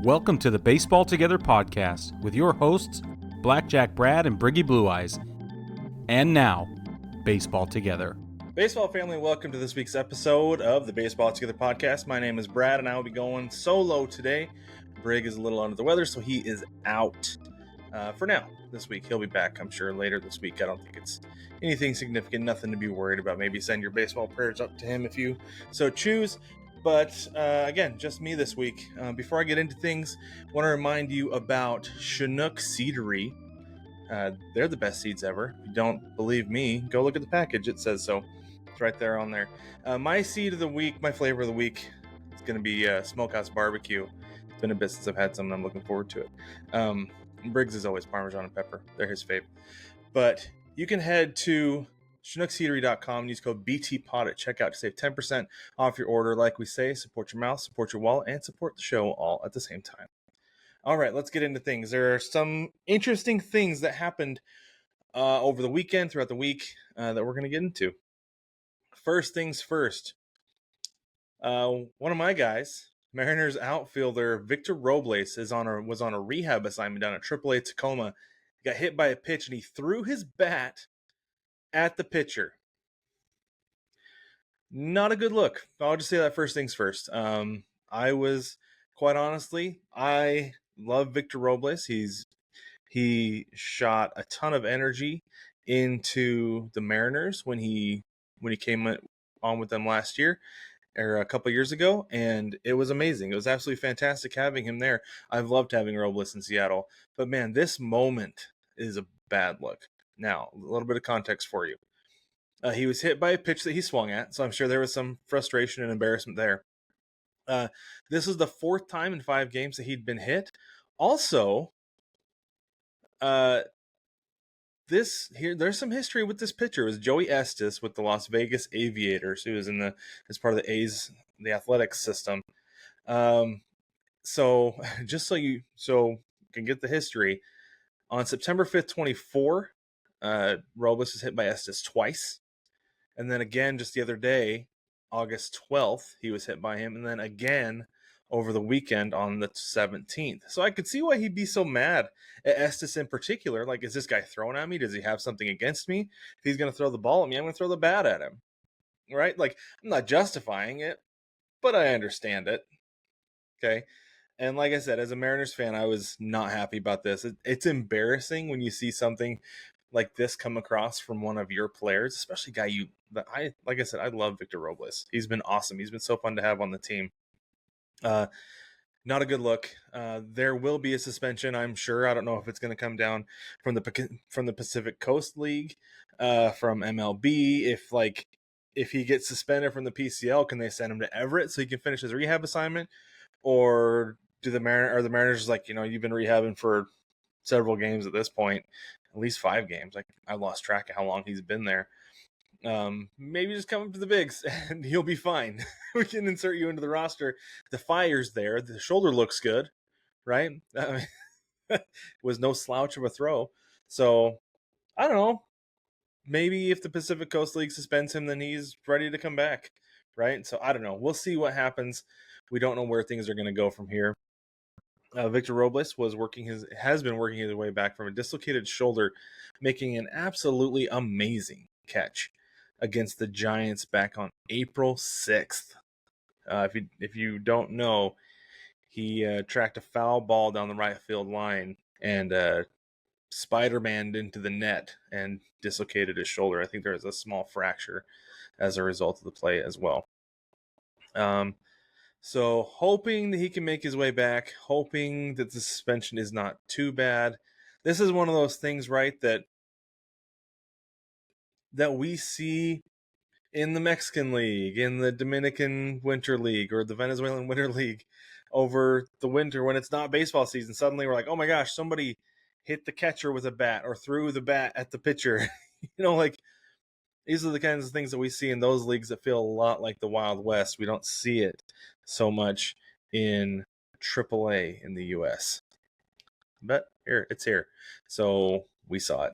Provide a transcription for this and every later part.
Welcome to the Baseball Together podcast with your hosts, Blackjack Brad and Briggy Blue Eyes. And now, Baseball Together. Baseball family, welcome to this week's episode of the Baseball Together podcast. My name is Brad and I will be going solo today. Brig is a little under the weather, so he is out for now this week. He'll be back, I'm sure, later this week. I don't think it's anything significant, nothing to be worried about. Maybe send your baseball prayers up to him if you so choose. But again, just me this week. Before I get into things, I want to remind you about Chinook Seedery. They're the best seeds ever. If you don't believe me, go look at the package. It says so. It's right there on there. My seed of the week, my flavor of the week, is going to be Smokehouse Barbecue. It's been a bit since I've had some, and I'm looking forward to it. Briggs is always Parmesan and pepper. They're his fave. But you can head to ChinookSeedery.com and use code BTPOD at checkout to save 10% off your order. Like we say, support your mouth, support your wallet, and support the show all at the same time. All right, let's get into things. There are some interesting things that happened over the weekend, throughout the week, that we're going to get into. First things first. One of my guys, Mariners outfielder Victor Robles, was on a rehab assignment down at AAA Tacoma. He got hit by a pitch, and he threw his bat at the pitcher. Not a good look. I'll just say that first things first. I love Victor Robles. He shot a ton of energy into the Mariners when he came on with them last year or a couple years ago, and it was amazing. It was absolutely fantastic having him there. I've loved having Robles in Seattle, but man, this moment is a bad look. Now, a little bit of context for you. He was hit by a pitch that he swung at, so I'm sure there was some frustration and embarrassment there. This is the fourth time in 5 games that he'd been hit. Also, there's some history with this pitcher. It was Joey Estes with the Las Vegas Aviators, who was as part of the A's, the athletics system. So just so you can get the history, on September 5th, 24, Robles was hit by Estes twice. And then again, just the other day, August 12th, he was hit by him. And then again over the weekend on the 17th. So I could see why he'd be so mad at Estes in particular. Like, is this guy throwing at me? Does he have something against me? If he's going to throw the ball at me, I'm going to throw the bat at him. Right? Like, I'm not justifying it, but I understand it. Okay? And like I said, as a Mariners fan, I was not happy about this. It's embarrassing when you see something like this come across from one of your players, especially like I said, I love Victor Robles. He's been awesome. He's been so fun to have on the team. Not a good look. There will be a suspension, I'm sure. I don't know if it's going to come down from the Pacific Coast League, from MLB. If he gets suspended from the PCL, can they send him to Everett so he can finish his rehab assignment? Or the Mariners like, you've been rehabbing for several games at this point, at least 5 games. Like, I lost track of how long he's been there. Maybe just come up to the bigs and you'll be fine. We can insert you into the roster. The fire's there. The shoulder looks good, right? Was no slouch of a throw. So I don't know. Maybe if the Pacific Coast League suspends him, then he's ready to come back, right? So I don't know. We'll see what happens. We don't know where things are going to go from here. Victor Robles has been working his way back from a dislocated shoulder, making an absolutely amazing catch against the Giants back on April 6th. If you don't know, he tracked a foul ball down the right field line and Spider-Man'd into the net and dislocated his shoulder. I think there was a small fracture as a result of the play as well. So hoping that he can make his way back, hoping that the suspension is not too bad. This is one of those things, right, that we see in the Mexican League, in the Dominican Winter League, or the Venezuelan Winter League over the winter when it's not baseball season. Suddenly we're like, oh my gosh, somebody hit the catcher with a bat or threw the bat at the pitcher. Like, these are the kinds of things that we see in those leagues that feel a lot like the Wild West. We don't see it so much in AAA in the U.S. But it's here. So we saw it.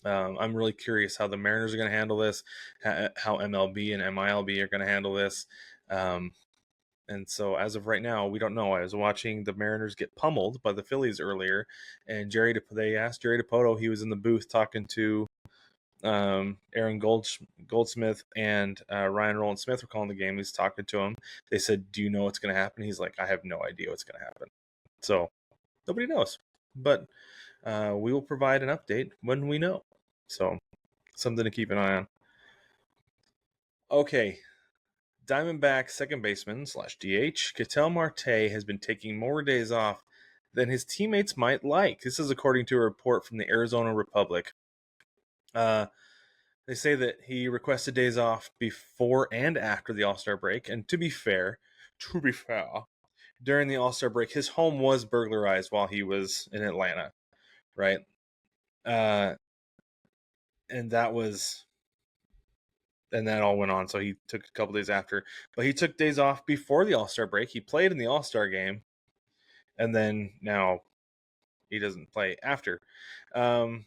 I'm really curious how the Mariners are going to handle this, how MLB and MILB are going to handle this. And so as of right now, we don't know. I was watching the Mariners get pummeled by the Phillies earlier, and they asked Jerry DiPoto. He was in the booth talking to Aaron Goldsmith and Ryan Roland Smith were calling the game. He's talking to him. They said, "Do you know what's going to happen?" He's like, "I have no idea what's going to happen." So nobody knows, but we will provide an update when we know. So something to keep an eye on. Okay. Diamondback second baseman / DH Ketel Marte has been taking more days off than his teammates might like. This is according to a report from the Arizona Republic. They say that he requested days off before and after the All-Star break. And to be fair, during the All-Star break, his home was burglarized while he was in Atlanta, right? And that all went on. So he took a couple days after, but he took days off before the All-Star break. He played in the All-Star game, and then now he doesn't play after. And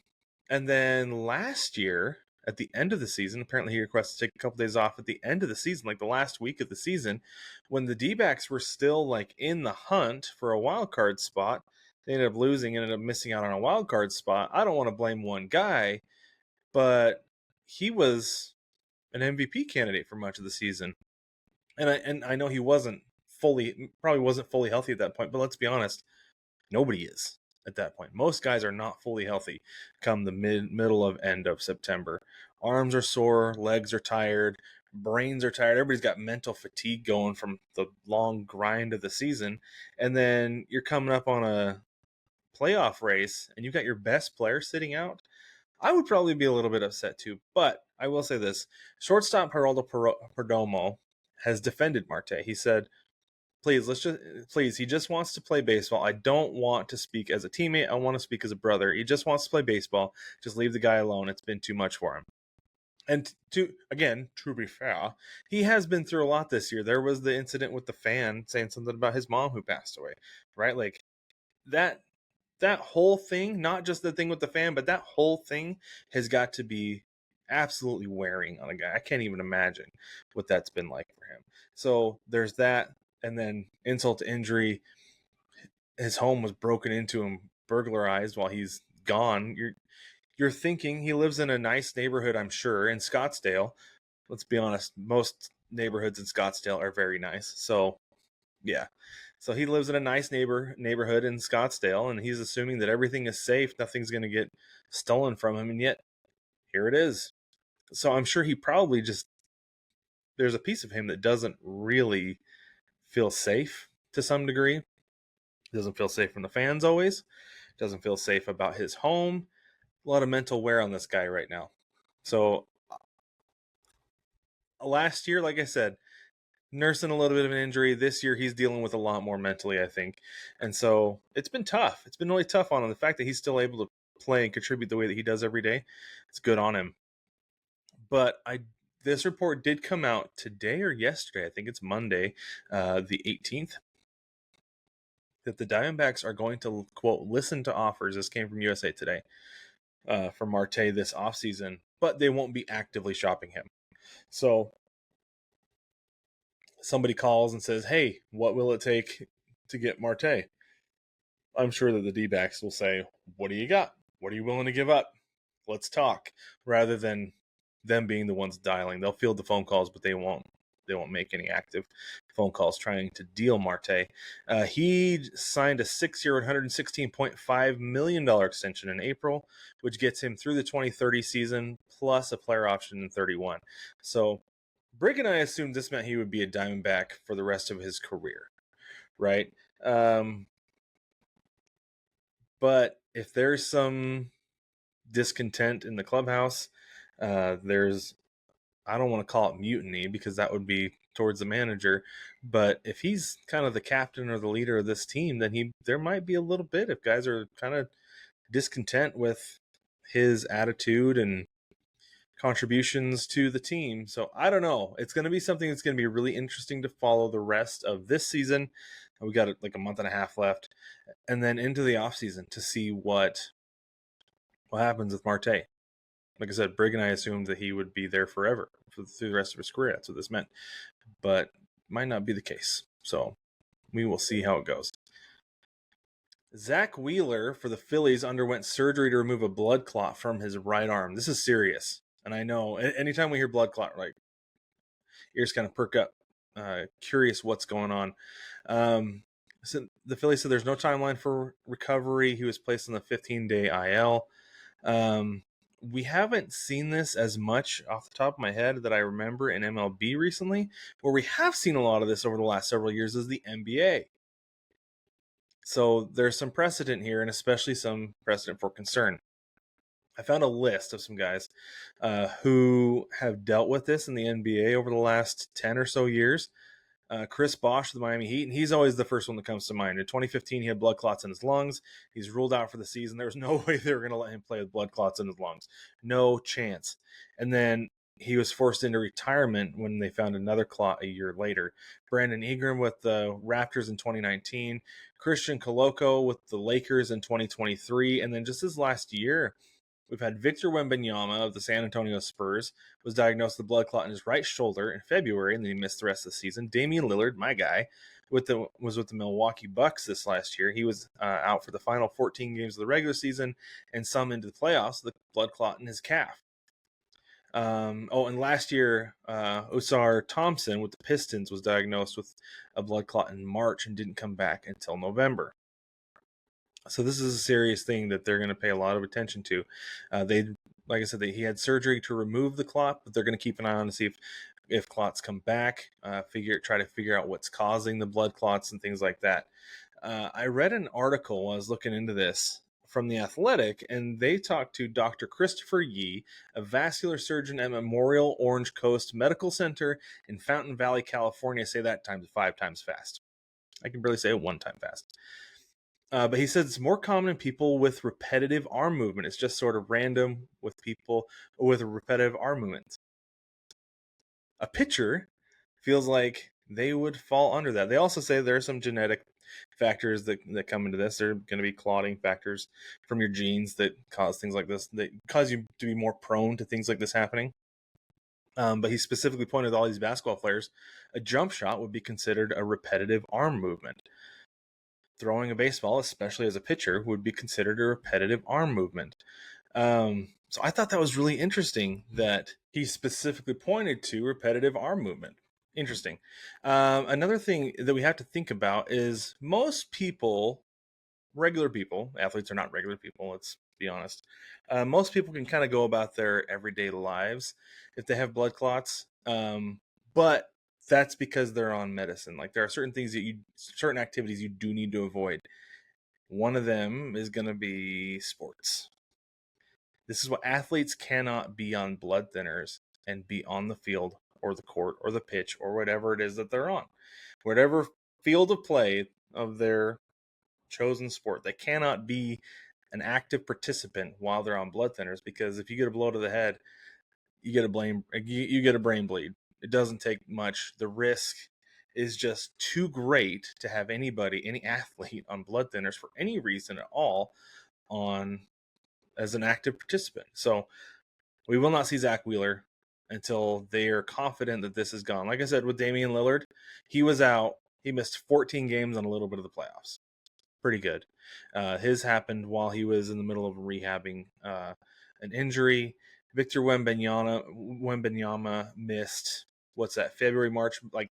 then last year, at the end of the season, apparently he requested to take a couple days off at the end of the season, like the last week of the season, when the D-backs were still like in the hunt for a wild card spot. They ended up missing out on a wild card spot. I don't want to blame one guy, but he was an MVP candidate for much of the season. And I know he probably wasn't fully healthy at that point, but let's be honest, nobody is at that point. Most guys are not fully healthy come the middle of end of September. Arms are sore, legs are tired, brains are tired. Everybody's got mental fatigue going from the long grind of the season. And then you're coming up on a playoff race and you've got your best player sitting out. I would probably be a little bit upset too, but I will say this. Shortstop Geraldo Perdomo has defended Marte. He said, please, he just wants to play baseball. I don't want to speak as a teammate. I want to speak as a brother. He just wants to play baseball. Just leave the guy alone. It's been too much for him. And to be fair, he has been through a lot this year. There was the incident with the fan saying something about his mom who passed away, right? Like that whole thing, not just the thing with the fan, but that whole thing has got to be absolutely wearing on a guy. I can't even imagine what that's been like for him. So there's that. And then insult to injury, his home was broken into and burglarized while he's gone. You're thinking he lives in a nice neighborhood, I'm sure, in Scottsdale. Let's be honest, most neighborhoods in Scottsdale are very nice. So yeah. So he lives in a nice neighborhood in Scottsdale, and he's assuming that everything is safe, nothing's going to get stolen from him, and yet here it is. So I'm sure he probably there's a piece of him that doesn't really feel safe to some degree. Doesn't feel safe from the fans always. Doesn't feel safe about his home. A lot of mental wear on this guy right now. So last year, like I said, nursing a little bit of an injury. This year, he's dealing with a lot more mentally, I think. And so it's been tough. It's been really tough on him. The fact that he's still able to play and contribute the way that he does every day, it's good on him. But this report did come out today or yesterday. I think it's Monday, the 18th, that the Diamondbacks are going to, quote, listen to offers. This came from USA Today for Marte this offseason, but they won't be actively shopping him. So somebody calls and says, hey, what will it take to get Marte? I'm sure that the D-backs will say, what do you got? What are you willing to give up? Let's talk. Rather than them being the ones dialing. They'll field the phone calls, but they won't make any active phone calls trying to deal Marte. He signed a 6-year, $116.5 million extension in April, which gets him through the 2030 season, plus a player option in 31. So Brig and I assumed this meant he would be a Diamondback for the rest of his career, right? But if there's some discontent in the clubhouse, there's, I don't want to call it mutiny because that would be towards the manager, but if he's kind of the captain or the leader of this team, then there might be a little bit if guys are kind of discontent with his attitude and contributions to the team. So I don't know. It's going to be something that's going to be really interesting to follow the rest of this season. We got like a month and a half left, and then into the off season to see what happens with Marte. Like I said, Brig and I assumed that he would be there forever through the rest of his career. That's what this meant, but might not be the case. So we will see how it goes. Zach Wheeler for the Phillies underwent surgery to remove a blood clot from his right arm. This is serious. And I know anytime we hear blood clot, like, ears kind of perk up, curious what's going on. So the Phillies said there's no timeline for recovery. He was placed on the 15-day IL. We haven't seen this as much off the top of my head that I remember in MLB recently. Where we have seen a lot of this over the last several years is the NBA. So there's some precedent here, and especially some precedent for concern. I found a list of some guys who have dealt with this in the NBA over the last 10 or so years. Chris Bosh of the Miami Heat, and he's always the first one that comes to mind. In 2015, he had blood clots in his lungs. He's ruled out for the season. There was no way they were going to let him play with blood clots in his lungs. No chance. And then he was forced into retirement when they found another clot a year later. Brandon Ingram with the Raptors in 2019. Christian Coloco with the Lakers in 2023. And then just this last year, we've had Victor Wembanyama of the San Antonio Spurs was diagnosed with a blood clot in his right shoulder in February, and then he missed the rest of the season. Damian Lillard, my guy, was with the Milwaukee Bucks this last year. He was out for the final 14 games of the regular season and some into the playoffs, the blood clot in his calf. And last year, Osar Thompson with the Pistons was diagnosed with a blood clot in March and didn't come back until November. So this is a serious thing that they're going to pay a lot of attention to. Like I said, he had surgery to remove the clot, but they're going to keep an eye on to see if clots come back. Try to figure out what's causing the blood clots and things like that. I read an article while I was looking into this from The Athletic, and they talked to Dr. Christopher Yee, a vascular surgeon at Memorial Orange Coast Medical Center in Fountain Valley, California. Say that times 5 times fast. I can barely say it 1 time fast. But he says it's more common in people with repetitive arm movement. It's just sort of random with people with a repetitive arm movement. A pitcher feels like they would fall under that. They also say there are some genetic factors that come into this. There are going to be clotting factors from your genes that cause things like this, that cause you to be more prone to things like this happening. But he specifically pointed to all these basketball players, a jump shot would be considered a repetitive arm movement. Throwing a baseball, especially as a pitcher, would be considered a repetitive arm movement. So I thought that was really interesting that he specifically pointed to repetitive arm movement. Interesting. Another thing that we have to think about is most people, regular people, athletes are not regular people, let's be honest. Most people can kind of go about their everyday lives if they have blood clots. But that's because they're on medicine. Like, there are certain things certain activities you do need to avoid. One of them is going to be sports. This is what athletes cannot be on blood thinners and be on the field or the court or the pitch or whatever it is that they're on. Whatever field of play of their chosen sport, they cannot be an active participant while they're on blood thinners, because if you get a blow to the head, you get a brain bleed. It doesn't take much. The risk is just too great to have any athlete on blood thinners for any reason at all as an active participant. So we will not see Zach Wheeler until they are confident that this is gone. Like I said, with Damian Lillard, he was out. He missed 14 games and a little bit of the playoffs. Pretty good. His happened while he was in the middle of rehabbing an injury. Victor Wembanyama missed, February, March, like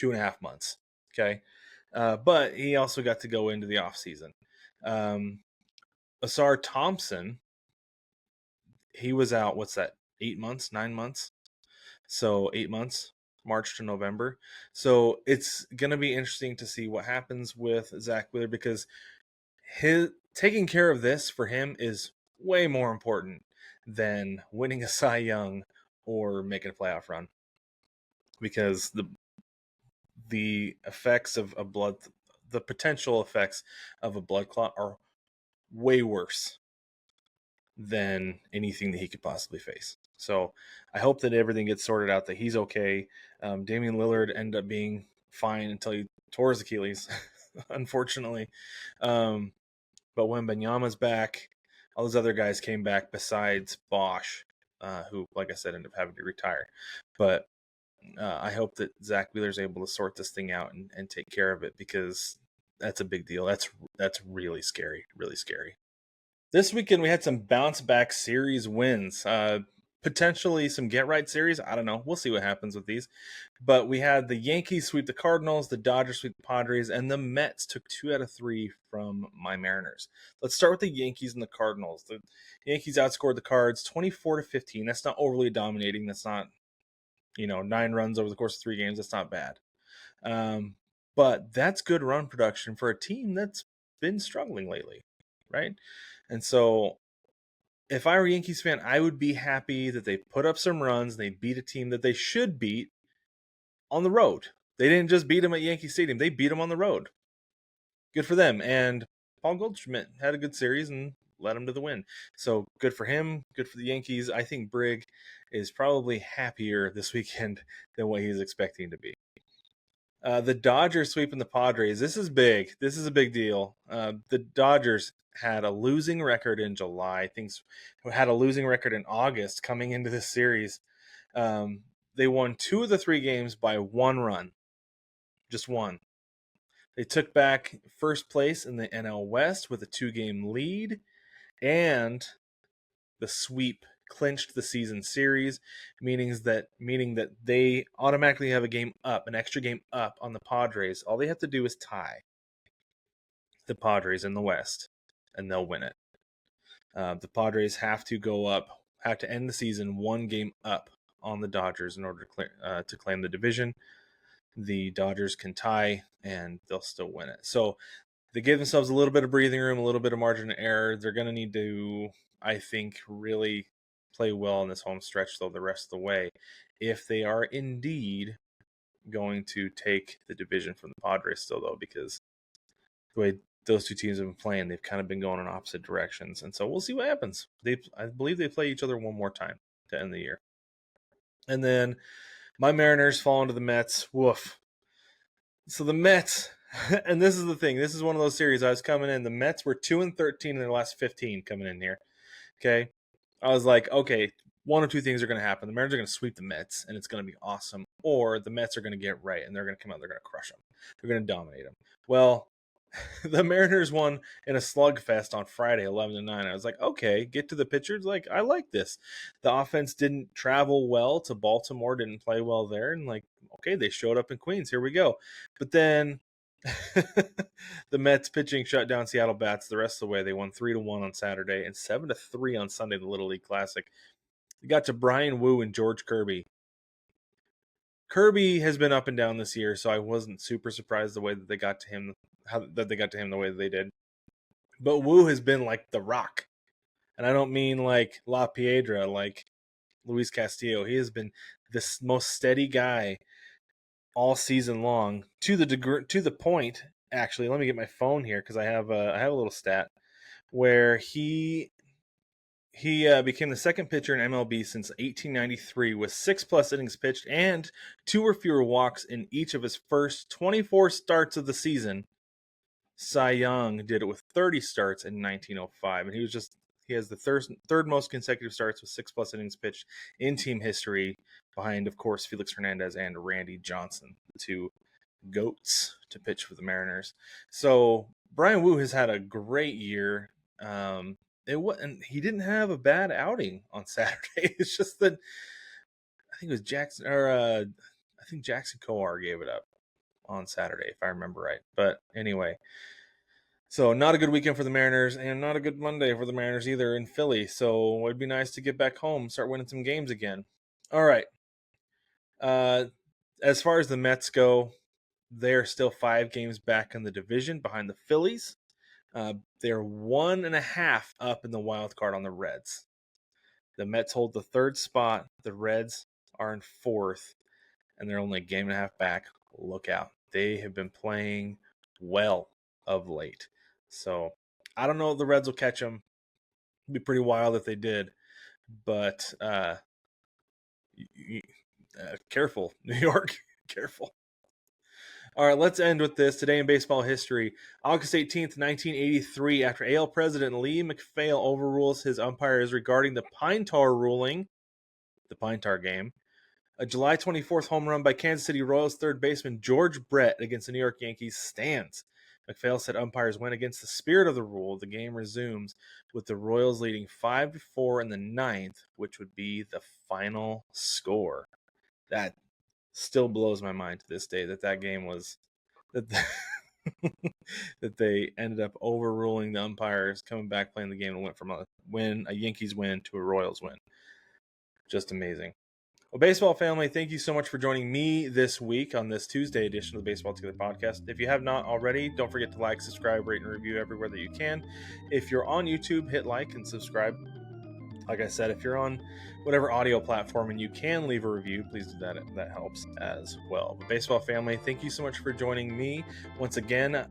2.5 months. Okay. But he also got to go into the offseason. Osar Thompson, he was out, 8 months, 9 months? So 8 months, March to November. So it's going to be interesting to see what happens with Zach Wheeler, because taking care of this for him is way more important than winning a Cy Young or making a playoff run, because the effects of the potential effects of a blood clot are way worse than anything that he could possibly face. So I hope that everything gets sorted out, that he's okay. Damian Lillard ended up being fine until he tore his Achilles, unfortunately. But Wembanyama's back. All those other guys came back besides Bosh, who, like I said, ended up having to retire. But I hope that Zach Wheeler's able to sort this thing out and take care of it, because that's a big deal. That's really scary, really scary. This weekend we had some bounce back series wins. Potentially some get right series. I don't know. We'll see what happens with these. But we had the Yankees sweep the Cardinals, the Dodgers sweep the Padres, and the Mets took 2 out of 3 from my Mariners. Let's start with the Yankees and the Cardinals. The Yankees outscored the Cards 24-15. That's not overly dominating. That's not, 9 runs over the course of 3 games. That's not bad. But that's good run production for a team that's been struggling lately, right? And so if I were a Yankees fan, I would be happy that they put up some runs and they beat a team that they should beat on the road. They didn't just beat them at Yankee Stadium. They beat them on the road. Good for them. And Paul Goldschmidt had a good series and led them to the win. So good for him. Good for the Yankees. I think Brig is probably happier this weekend than what he's expecting to be. The Dodgers sweeping the Padres. This is big. This is a big deal. The Dodgers had a losing record in July. Things had a losing record in August coming into this series. They won 2 of the 3 games by 1 run. Just 1. They took back first place in the NL West with a 2-game lead, and the sweep clinched the season series, meaning that they automatically have an extra game up on the Padres. All they have to do is tie the Padres in the West, and they'll win it. The Padres have to end the season 1 game up on the Dodgers in order to claim the division. The Dodgers can tie, and they'll still win it. So they give themselves a little bit of breathing room, a little bit of margin of error. They're going to need to, I think, really play well in this home stretch, though, the rest of the way, if they are indeed going to take the division from the Padres still, though, because the way those 2 teams have been playing, they've kind of been going in opposite directions. And so we'll see what happens. I believe they play each other one more time to end the year. And then my Mariners fall into the Mets. Woof. So the Mets, and this is the thing. This is one of those series I was coming in. The Mets were 2-13 in their last 15 coming in here. Okay. I was like, okay, one of 2 things are going to happen. The Mariners are going to sweep the Mets, and it's going to be awesome. Or the Mets are going to get right, and they're going to come out, they're going to crush them. They're going to dominate them. Well, the Mariners won in a slugfest on Friday, 11-9. I was like, okay, get to the pitchers. Like, I like this. The offense didn't travel well to Baltimore, didn't play well there. And like, okay, they showed up in Queens. Here we go. But then the Mets pitching shut down Seattle bats the rest of the way. They won 3-1 on Saturday and 7-3 on Sunday, the Little League Classic. They got to Brian Wu and George Kirby. Kirby has been up and down this year, so I wasn't super surprised the way that they got to him, the way that they did. But Wu has been like the Rock, and I don't mean like La Piedra, like Luis Castillo. He has been the most steady guy all season long, to the point. Actually, let me get my phone here because I have a little stat where he became the second pitcher in MLB since 1893 with 6+ innings pitched and 2 or fewer walks in each of his first 24 starts of the season. Cy Young did it with 30 starts in 1905, and he has the third most consecutive starts with 6+ innings pitched in team history, behind, of course, Felix Hernandez and Randy Johnson, the 2 GOATs to pitch for the Mariners. So Brian Wu has had a great year. And he didn't have a bad outing on Saturday. It's just that I think it was Jackson Kowar gave it up on Saturday, if I remember right. But anyway, so not a good weekend for the Mariners, and not a good Monday for the Mariners either in Philly. So it'd be nice to get back home, start winning some games again. All right. As far as the Mets go, they're still 5 games back in the division behind the Phillies. They're 1.5 up in the wild card on the Reds. The Mets hold the 3rd spot. The Reds are in 4th, and they're only a game and a half back. Look out. They have been playing well of late. So I don't know if the Reds will catch them. It'd be pretty wild if they did. But careful, New York. Careful. All right, let's end with this. Today in baseball history, August 18th, 1983, after AL President Lee MacPhail overrules his umpires regarding the Pine Tar ruling, the Pine Tar game, A July 24th home run by Kansas City Royals third baseman George Brett against the New York Yankees stands. McPhail said umpires went against the spirit of the rule. The game resumes with the Royals leading 5-4 in the ninth, which would be the final score. That still blows my mind to this day that game was that they ended up overruling the umpires, coming back, playing the game, and went from a Yankees win to a Royals win. Just amazing. Well, baseball family, thank you so much for joining me this week on this Tuesday edition of the Baseball Together podcast. If you have not already, don't forget to like, subscribe, rate, and review everywhere that you can. If you're on YouTube, hit like and subscribe. Like I said, if you're on whatever audio platform and you can leave a review, please do that. That helps as well. But baseball family, thank you so much for joining me. Once again,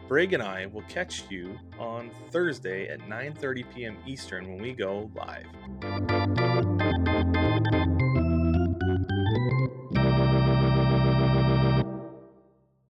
Brig and I will catch you on Thursday at 9:30 p.m. Eastern when we go live.